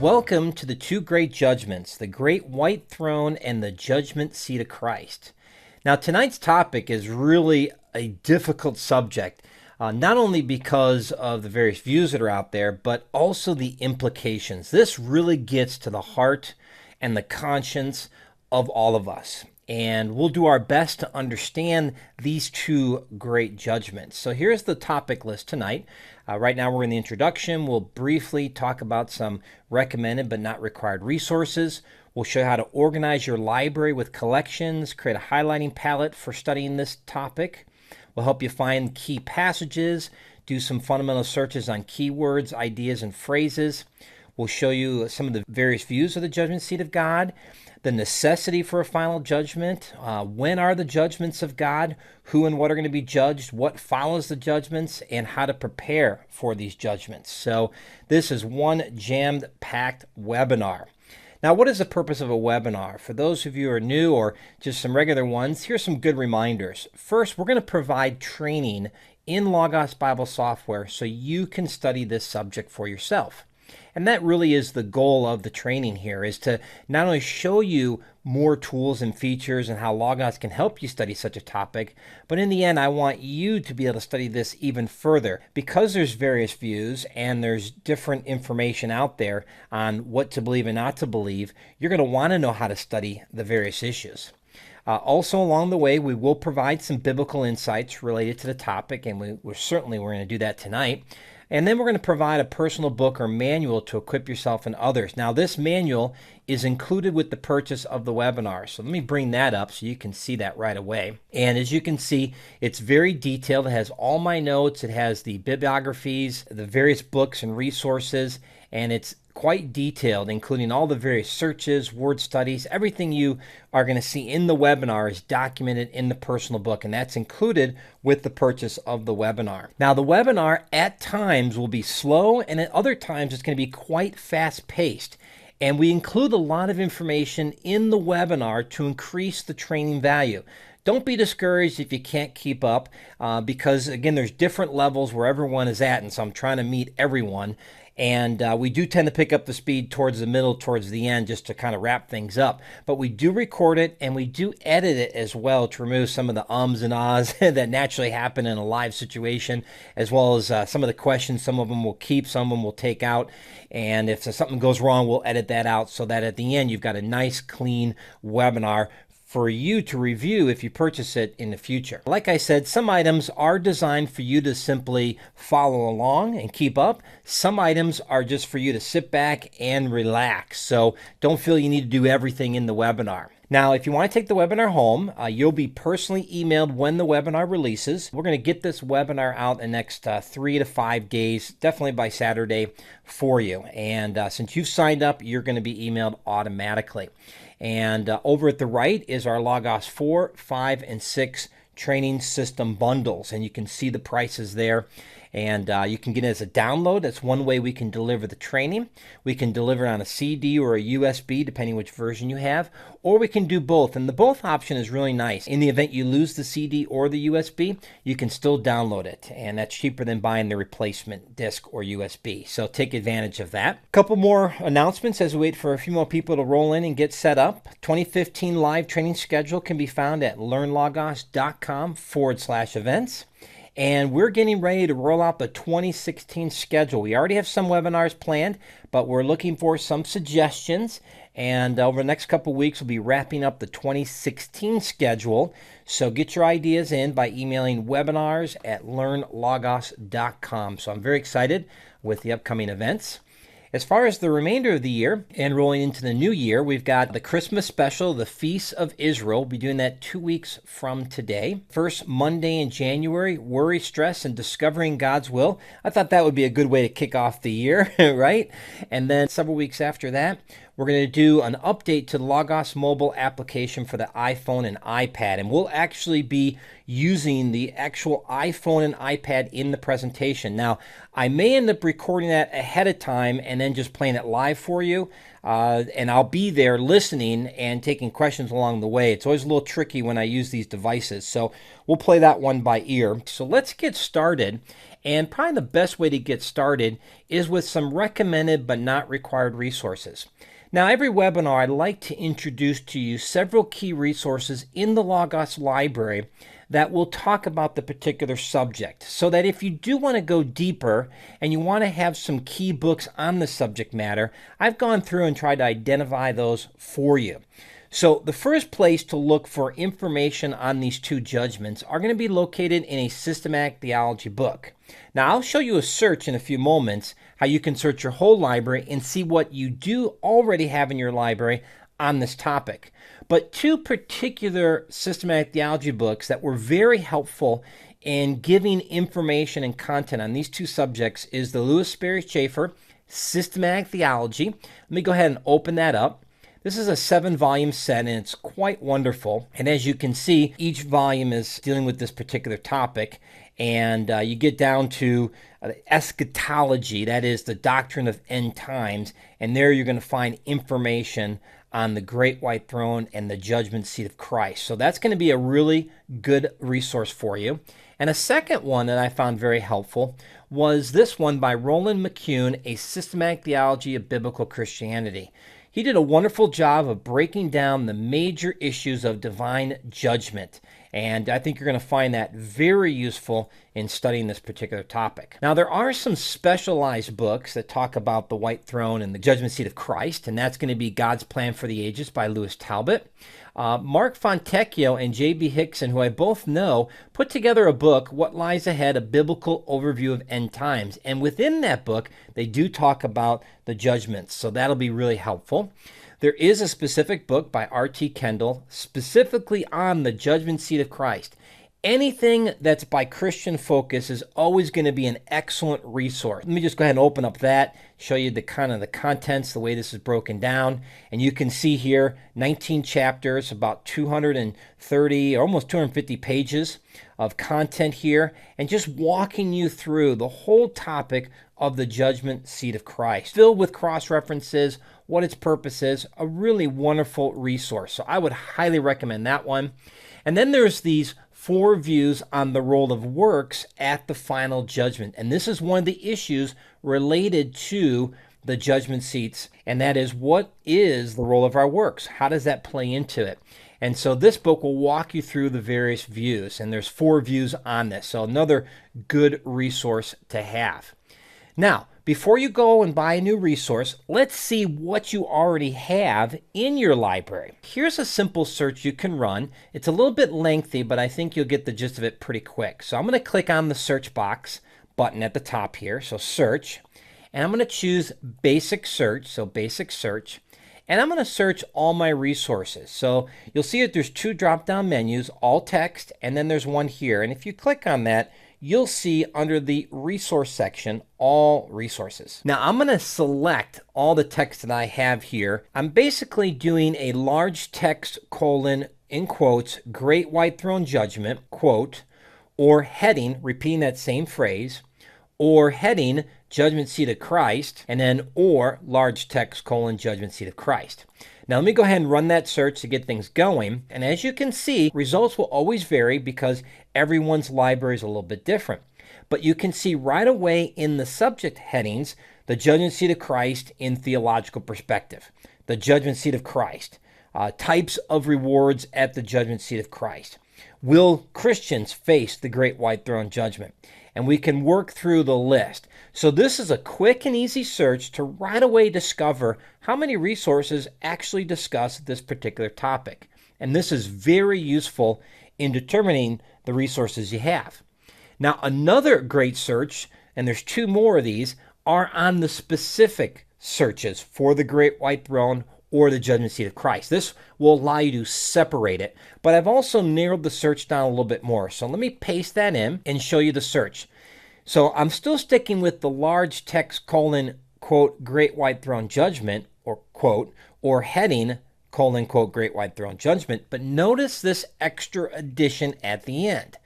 Welcome to the two great judgments, the great white throne and the judgment seat of Christ. Now, tonight's topic is really a difficult subject, not only because of the various views that are out there, but also the implications. This really gets to the heart and the conscience of all of us. And we'll do our best to understand these two great judgments. So here's the topic list tonight. Right now we're in the introduction. We'll briefly talk about some recommended but not required resources. We'll show you how to organize your library with collections, create a highlighting palette for studying this topic. We'll help you find key passages, do some fundamental searches on keywords, ideas, and phrases. We'll show you some of the various views of the judgment seat of God, the necessity for a final judgment, when are the judgments of God, who and what are going to be judged, what follows the judgments, and how to prepare for these judgments. So this is one jammed-packed webinar. Now, what is the purpose of a webinar? For those of you who are new or just some regular ones, here's some good reminders. First, we're going to provide training in Logos Bible software so you can study this subject for yourself. And that really is the goal of the training here, is to not only show you more tools and features and how Logos can help you study such a topic, but in the end, I want you to be able to study this even further. Because there's various views and there's different information out there on what to believe and not to believe, you're going to want to know how to study the various issues. Also, along the way, we will provide some biblical insights related to the topic, and we're going to do that tonight. And then we're going to provide a personal book or manual to equip yourself and others. Now, this manual is included with the purchase of the webinar. So let me bring that up so you can see that right away. And as you can see, it's very detailed. It has all my notes. It has the bibliographies, the various books and resources, and it's quite detailed, including all the various searches, word studies. Everything you are going to see in the webinar is documented in the personal book, and that's included with the purchase of the webinar. Now, the webinar at times will be slow, and at other times it's going to be quite fast-paced. And we include a lot of information in the webinar to increase the training value. Don't be discouraged if you can't keep up because, again, there's different levels where everyone is at, and so I'm trying to meet everyone. And we do tend to pick up the speed towards the middle, towards the end, just to kind of wrap things up. But we do record it, and we do edit it as well to remove some of the ums and ahs that naturally happen in a live situation, as well as some of the questions. Some of them we'll keep, some of them we'll take out. And if something goes wrong, we'll edit that out so that at the end you've got a nice, clean webinar for you to review if you purchase it in the future. Like I said, some items are designed for you to simply follow along and keep up. Some items are just for you to sit back and relax. So don't feel you need to do everything in the webinar. Now, if you want to take the webinar home, you'll be personally emailed when the webinar releases. We're going to get this webinar out in the next 3 to 5 days, definitely by Saturday for you. And since you've signed up, you're going to be emailed automatically. And over at the right is our Logos 4, 5, and 6 training system bundles. And you can see the prices there. And you can get it as a download. That's one way we can deliver the training. We can deliver it on a CD or a USB, depending which version you have. Or we can do both. And the both option is really nice. In the event you lose the CD or the USB, you can still download it. And that's cheaper than buying the replacement disc or USB. So take advantage of that. A couple more announcements as we wait for a few more people to roll in and get set up. 2015 live training schedule can be found at LearnLogos.com/events. And we're getting ready to roll out the 2016 schedule. We already have some webinars planned, but we're looking for some suggestions. And over the next couple of weeks, we'll be wrapping up the 2016 schedule. So get your ideas in by emailing webinars@LearnLogos.com. So I'm very excited with the upcoming events. As far as the remainder of the year and rolling into the new year, we've got the Christmas special, the Feast of Israel. We'll be doing that 2 weeks from today. First Monday in January, Worry, Stress, and Discovering God's Will. I thought that would be a good way to kick off the year, right? And then several weeks after that, we're going to do an update to the Logos mobile application for the iPhone and iPad, and we'll actually be using the actual iPhone and iPad in the presentation. Now, I may end up recording that ahead of time and then just playing it live for you, and I'll be there listening and taking questions along the way. It's always a little tricky when I use these devices, so we'll play that one by ear. So let's get started. And probably the best way to get started is with some recommended but not required resources. Now, every webinar, I'd like to introduce to you several key resources in the Logos library that will talk about the particular subject, so that if you do want to go deeper and you want to have some key books on the subject matter, I've gone through and tried to identify those for you. So the first place to look for information on these two judgments are going to be located in a systematic theology book. Now, I'll show you a search in a few moments, how you can search your whole library and see what you do already have in your library on this topic. But two particular systematic theology books that were very helpful in giving information and content on these two subjects is the Lewis Sperry Chafer Systematic Theology. Let me go ahead and open that up. This is a 7-volume set, and it's quite wonderful. And as you can see, each volume is dealing with this particular topic. And you get down to eschatology, that is the doctrine of end times. And there you're going to find information on the great white throne and the judgment seat of Christ. So that's going to be a really good resource for you. And a second one that I found very helpful was this one by Roland McCune, A Systematic Theology of Biblical Christianity. He did a wonderful job of breaking down the major issues of divine judgment, and I think you're going to find that very useful in studying this particular topic. Now, there are some specialized books that talk about the white throne and the judgment seat of Christ, and that's going to be God's Plan for the Ages by Lewis Talbot. Mark Fontecchio and J.B. Hickson, who I both know, put together a book, What Lies Ahead, a Biblical Overview of End Times. And within that book, they do talk about the judgments, so that'll be really helpful. There is a specific book by R.T. Kendall specifically on the judgment seat of Christ. Anything that's by Christian focus is always going to be an excellent resource. Let me just go ahead and open up that, show you the contents, the way this is broken down. And you can see here 19 chapters, about 230 or almost 250 pages of content here, and just walking you through the whole topic of the judgment seat of Christ, filled with cross-references, what its purpose is, a really wonderful resource. So I would highly recommend that one. And then there's these 4 views on the role of works at the final judgment. And this is one of the issues related to the judgment seats, and that is, what is the role of our works? How does that play into it? And so this book will walk you through the various views, and there's 4 views on this. So another good resource to have. Now, before you go and buy a new resource, let's see what you already have in your library. Here's a simple search you can run. It's a little bit lengthy, but I think you'll get the gist of it pretty quick. So I'm going to click on the search box button at the top here, so search, and I'm going to choose basic search, so basic search, and I'm going to search all my resources. So you'll see that there's 2 drop-down menus, all text, and then there's one here. And if you click on that, you'll see under the resource section, all resources. Now I'm going to select all the text that I have here. I'm basically doing a large text colon, in quotes, Great White Throne Judgment, quote, or heading, repeating that same phrase, or heading, Judgment Seat of Christ, and then or large text colon, Judgment Seat of Christ. Now let me go ahead and run that search to get things going. And as you can see, results will always vary because everyone's library is a little bit different. But you can see right away in the subject headings, the judgment seat of Christ in theological perspective, the judgment seat of Christ, types of rewards at the judgment seat of Christ. Will Christians face the great white throne judgment? And we can work through the list. So this is a quick and easy search to right away discover how many resources actually discuss this particular topic. And this is very useful in determining the resources you have. Now, another great search, and there's 2 more of these, are on the specific searches for the great white throne or the judgment seat of Christ. This will allow you to separate it, but I've also narrowed the search down a little bit more. So let me paste that in and show you the search. So I'm still sticking with the large text colon, quote, Great White Throne Judgment, or quote, or heading, colon, quote, Great White Throne Judgment. But notice this extra addition at the end.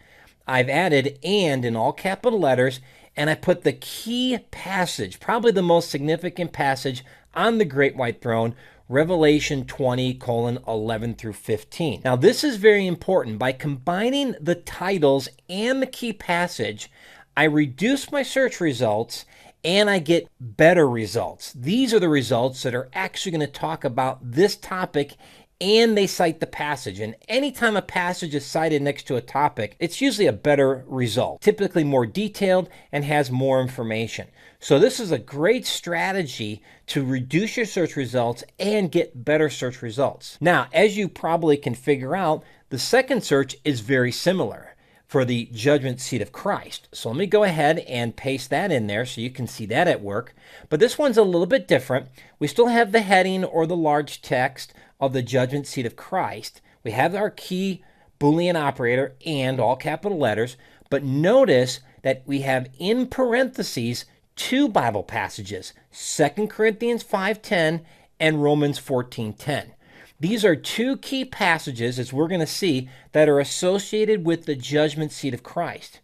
I've added "and" in all capital letters, and I put the key passage, probably the most significant passage on the Great White Throne, Revelation 20, colon, 11 through 15. Now, this is very important. By combining the titles and the key passage, I reduce my search results and I get better results. These are the results that are actually going to talk about this topic, and they cite the passage. And anytime a passage is cited next to a topic, it's usually a better result, typically more detailed and has more information. So this is a great strategy to reduce your search results and get better search results. Now, as you probably can figure out, the second search is very similar for the judgment seat of Christ. So let me go ahead and paste that in there so you can see that at work. But this one's a little bit different. We still have the heading or the large text of the judgment seat of Christ. We have our key Boolean operator and all capital letters. But notice that we have in parentheses two Bible passages, 2 Corinthians 5:10 and Romans 14:10. These are two key passages, as we're going to see, that are associated with the judgment seat of Christ.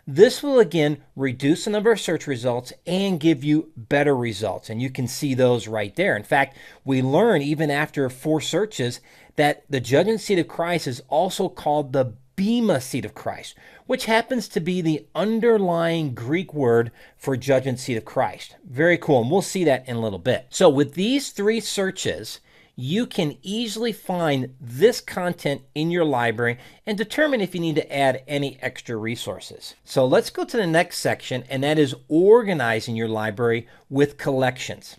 This will again reduce the number of search results and give you better results, and you can see those right there. In fact, we learn even after 4 searches that the judgment seat of Christ is also called the Bema seat of Christ, which happens to be the underlying Greek word for judgment seat of Christ. Very cool, and we'll see that in a little bit. So with these 3 searches, you can easily find this content in your library and determine if you need to add any extra resources. So let's go to the next section, and that is organizing your library with collections.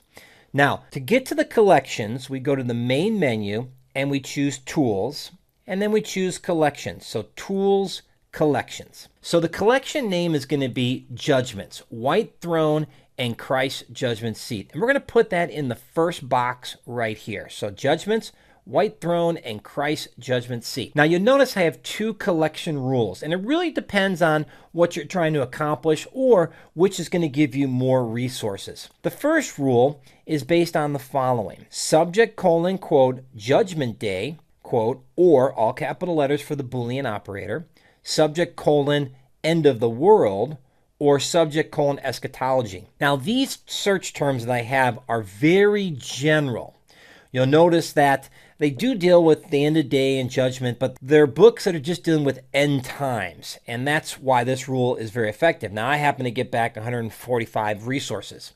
Now, to get to the collections, we go to the main menu and we choose Tools, and then we choose Collections. So Tools, Collections. So the collection name is going to be Judgments, White Throne, and Christ's Judgment Seat. And we're going to put that in the first box right here. So Judgments, White Throne, and Christ's Judgment Seat. Now you'll notice I have 2 collection rules, and it really depends on what you're trying to accomplish or which is going to give you more resources. The first rule is based on the following: subject, colon, quote, Judgment Day, quote, or all capital letters for the Boolean operator, subject, colon, end of the world, or subject, colon, eschatology. Now, these search terms that I have are very general. You'll notice that they do deal with the end of day and judgment, but they're books that are just dealing with end times, and that's why this rule is very effective. Now, I happen to get back 145 resources.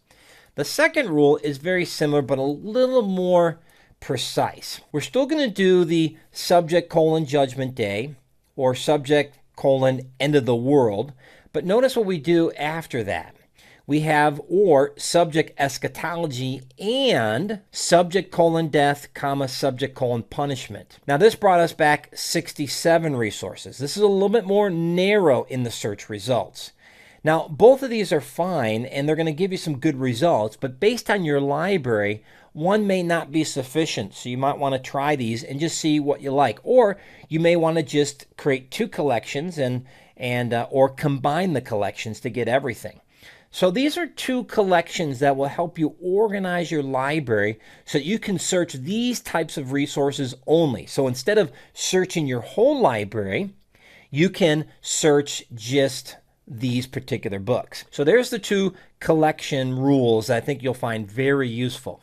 The second rule is very similar, but a little more precise. We're still going to do the subject, colon, judgment day, or subject, colon, end of the world, but notice what we do after that. We have or subject eschatology and subject, colon, death, comma, subject, colon, punishment. Now this brought us back 67 resources. This is a little bit more narrow in the search results. Now both of these are fine and they're going to give you some good results, but based on your library, one may not be sufficient. So you might want to try these and just see what you like. Or you may want to just create 2 collections or combine the collections to get everything. So these are 2 collections that will help you organize your library so that you can search these types of resources only. So instead of searching your whole library, you can search just these particular books. So there's the 2 collection rules I think you'll find very useful.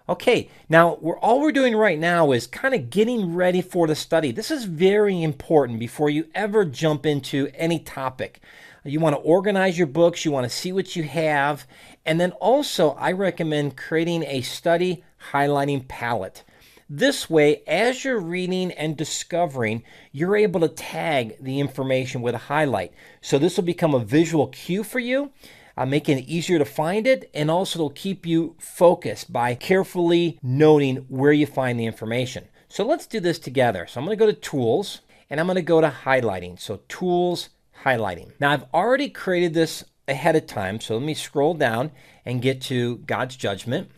Okay, now all we're doing right now is kind of getting ready for the study. This is very important before you ever jump into any topic. You want to organize your books, you want to see what you have, and then also I recommend creating a study highlighting palette. This way, as you're reading and discovering, you're able to tag the information with a highlight. So this will become a visual cue for you, making it easier to find it, and also it'll keep you focused by carefully noting where you find the information. So let's do this together. So I'm going to go to Tools, and I'm going to go to Highlighting. So Tools, Highlighting. Now I've already created this ahead of time, so let me scroll down and get to God's Judgment.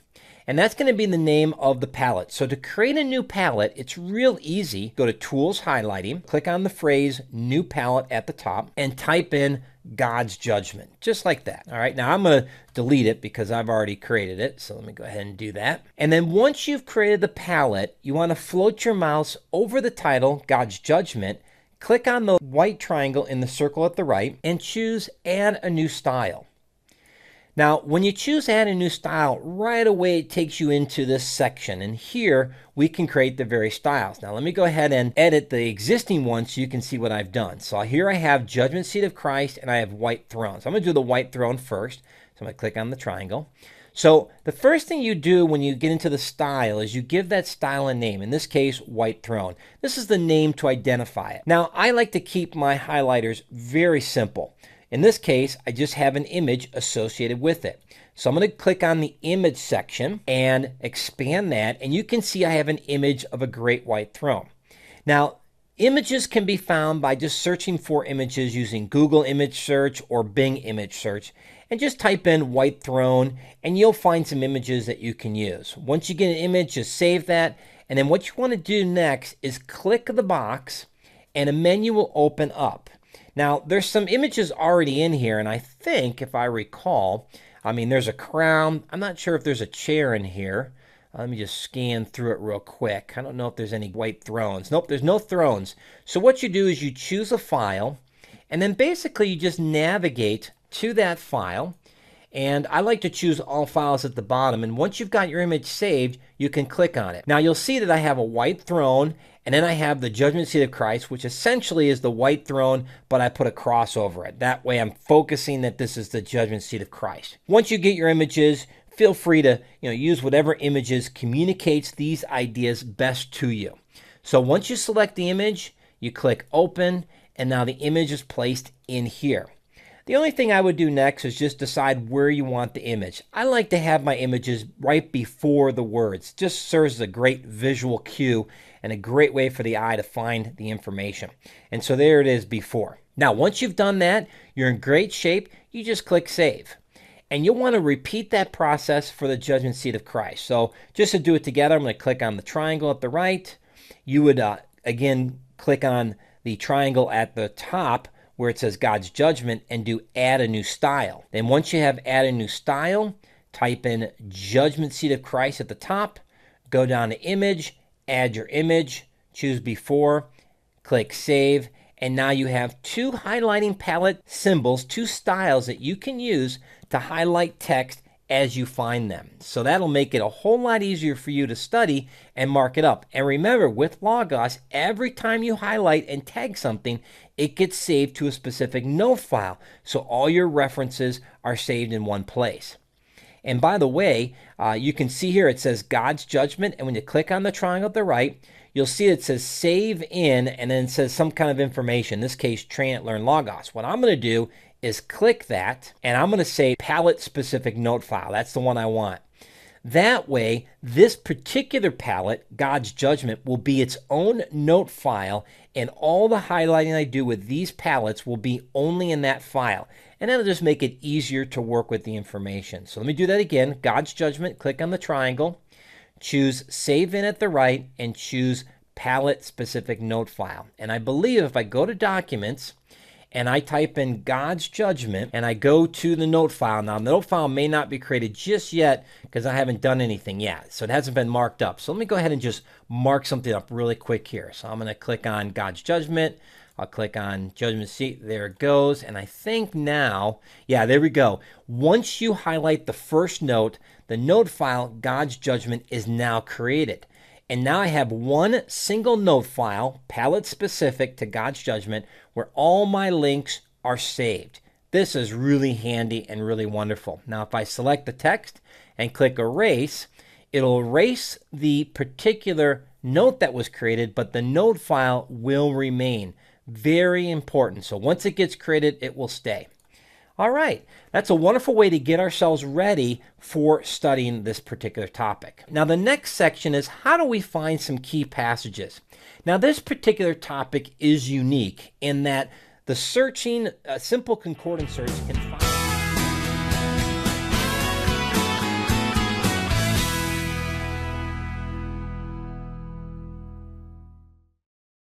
And that's going to be the name of the palette. So to create a new palette, it's real easy. Go to Tools, Highlighting, click on the phrase New Palette at the top, and type in God's Judgment, just like that. All right, now I'm going to delete it because I've already created it. So let me go ahead and do that. And then once you've created the palette, you want to float your mouse over the title, God's Judgment, click on the white triangle in the circle at the right, and choose Add a New Style. Now, when you choose Add a New Style, right away it takes you into this section. And here we can create the various styles. Now, let me go ahead and edit the existing one so you can see what I've done. So here I have Judgment Seat of Christ and I have White Throne. So I'm going to do the White Throne first. So I'm going to click on the triangle. So the first thing you do when you get into the style is you give that style a name. In this case, White Throne. This is the name to identify it. Now, I like to keep my highlighters very simple. In this case, I just have an image associated with it. So I'm going to click on the image section and expand that. And you can see I have an image of a great white throne. Now, images can be found by just searching for images using Google image search or Bing image search. And just type in white throne and you'll find some images that you can use. Once you get an image, just save that. And then what you want to do next is click the box and a menu will open up. Now, there's some images already in here, and I think, if I recall, there's a crown. I'm not sure if there's a chair in here. Let me just scan through it real quick. I don't know if there's any white thrones. Nope, there's no thrones. So what you do is you choose a file, and then basically you just navigate to that file. And I like to choose all files at the bottom. And once you've got your image saved, you can click on it. Now, you'll see that I have a white throne, and then I have the Judgment Seat of Christ, which essentially is the white throne, but I put a cross over it. That way I'm focusing that this is the Judgment Seat of Christ. Once you get your images, feel free to use whatever images communicates these ideas best to you. So once you select the image, you click Open, and now the image is placed in here. The only thing I would do next is just decide where you want the image. I like to have my images right before the words. It just serves as a great visual cue and a great way for the eye to find the information. And so there it is before. Now, once you've done that, you're in great shape. You just click Save. And you'll want to repeat that process for the Judgment Seat of Christ. So just to do it together, I'm going to click on the triangle at the right. You would, again, click on the triangle at the top where it says God's Judgment and do Add a New Style. Then once you have Add a New Style, type in Judgment Seat of Christ at the top, go down to Image, add your image, choose Before, click Save, and now you have two highlighting palette symbols, two styles that you can use to highlight text as you find them. So that'll make it a whole lot easier for you to study and mark it up. And remember, with Logos, every time you highlight and tag something, it gets saved to a specific note file. So all your references are saved in one place. And by the way, you can see here it says God's Judgment. And when you click on the triangle at the right, you'll see it says Save In, and then it says some kind of information. In this case, Train at LearnLogos. What I'm going to do is click that, and I'm going to say palette specific note file. That's the one I want. That way, this particular palette, God's Judgment, will be its own note file, and all the highlighting I do with these palettes will be only in that file. And that'll just make it easier to work with the information. So let me do that again. God's Judgment, click on the triangle, choose Save In at the right, and choose Palette Specific Note File. And I believe if I go to Documents, and I type in God's Judgment, and I go to the note file. Now, the note file may not be created just yet because I haven't done anything yet. So it hasn't been marked up. So let me go ahead and just mark something up really quick here. So I'm going to click on God's Judgment. I'll click on Judgment Seat. There it goes. And I think now, yeah, there we go. Once you highlight the first note, the note file, God's Judgment, is now created. And now I have one single note file, palette specific to God's Judgment, where all my links are saved. This is really handy and really wonderful. Now, if I select the text and click Erase, it'll erase the particular note that was created, but the note file will remain. Very important. So once it gets created, it will stay. All right, that's a wonderful way to get ourselves ready for studying this particular topic. Now, the next section is how do we find some key passages? Now, this particular topic is unique in that the searching, a simple concordance search can find